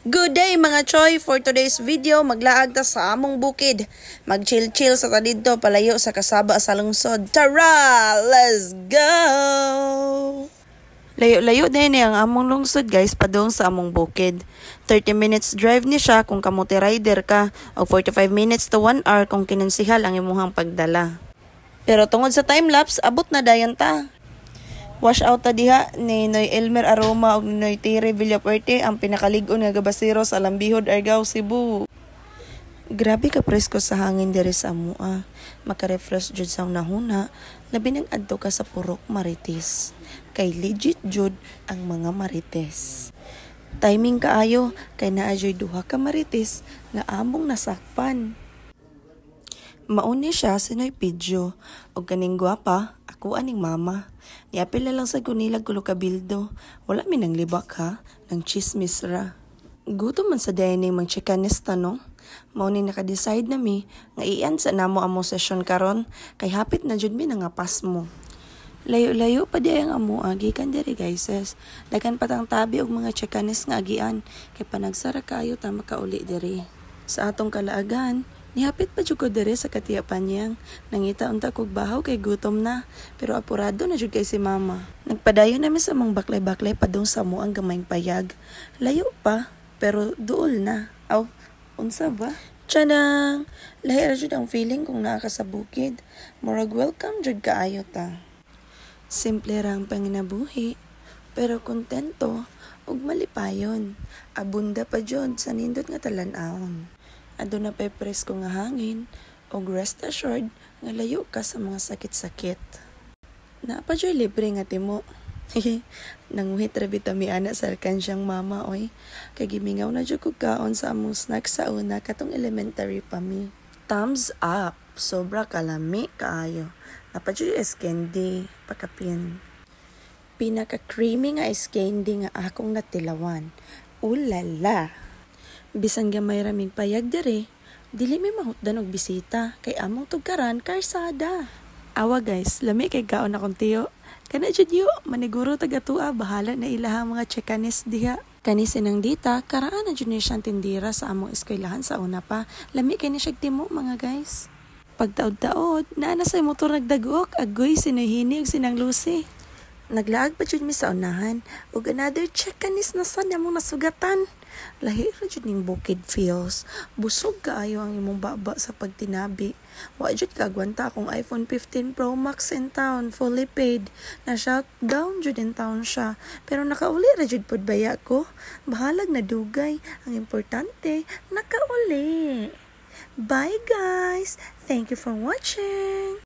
Good day mga choy! For today's video, maglaag ta sa among bukid. Mag-chill-chill sa tadidto palayo sa kasaba sa lungsod. Tara! Let's go! Layo-layo din ang among lungsod guys, padung sa among bukid. 30 minutes drive ni siya kung kamote rider ka, o 45 minutes to 1 hour kung kinansihal ang imuhang pagdala. Pero tungod sa time-lapse, abot na dayon ta. Wash out ta diha ni Noy Elmer Aroma ug Noy Tire Villapuerte ang pinakalig-on nga gabasero sa Lambihod, Argao, Cebu. Grabe ka presko sa hangin diri sa amua. Maka-refresh jud sa nahuna, labi nang adto ka sa Purok Marites. Kay legit jud ang mga Marites. Timing kaayo kay naa joy duha ka Marites nga among nasakpan. Mauni siya si Noy Pidjo ug kaning gwapa ako aning mama. Niapil na lang sa kunilag kulo kabildo. Wala mi nang libak ha, nang chismis ra. Gutom man sa dayon mang chikanista no. Mao ni naka-decide na mi nga iyan sa namo amo session karon kay hapit na jud mi nangapas mo. Layo-layo pa di ang amo gikan diri guys. Daghan patang tabi og mga chikanis nga agian kay panagsara kayo ta makauli diri. Sa atong kalaagan, nihapit pa jud ko dere sa katiyapan niyang. Nangita unta kog bahaw kay gutom na, pero apurado na jud kay si mama. Nagpadayon namin sa mga baklay-baklay padung sa mo ang gamayng payag. Layo pa, pero duol na. Aw, unsa ba? Tsanang! Lahi ra jud ang feeling kung naa ka sa bukid. Murag welcome jud kaayo ta. Simple ra ang panginabuhi, pero kontento ug malipayon. Abunda pa jud sa nindot nga talan-awon. Aduna pa'y presko nga hangin, o rest assured nga layo ka sa mga sakit-sakit. Napajoy libre nga timo. Nanguhit ra bitami ana sa kansyang mama oy. Kay gimingaw na jud kog kaon sa among snack sa una katong elementary pa mi. Thumbs up, sobra kalami kaayo. Napajoy ice candy, pakapin. Pinaka-creamy nga ice candy nga akong natilawan. Ulala! Bisan gamay raming payag dere, dili may mahutdan og bisita kay among tugkaran karsada. Awa guys, lami kay kaon akong tiyo. Kana jud yo, maniguro taga-tua bahala na ilahang mga chikanis diha. Kani sinang dita, karaan na jud ni siyang tindira sa among eskwelahan sa una pa. Lami kay ni siya timo mga guys. Pagtaod-taod, naa na sa motor nagdagok, agoy sinuhini og sinang Lucy. Naglaag pa jud mi sa unahan ug another chikanis na sa namong nasugatan. Lahi ra jud ning bukid feels. Busog kaayo ang imong baba sa pagtinabi. Wa jud kagwanta akong iPhone 15 Pro Max in town, fully paid. Na shutdown jud in town siya. Pero nakauli ra jud pod baya ko. Bahalag na dugay. Ang importante, nakauli. Bye guys. Thank you for watching.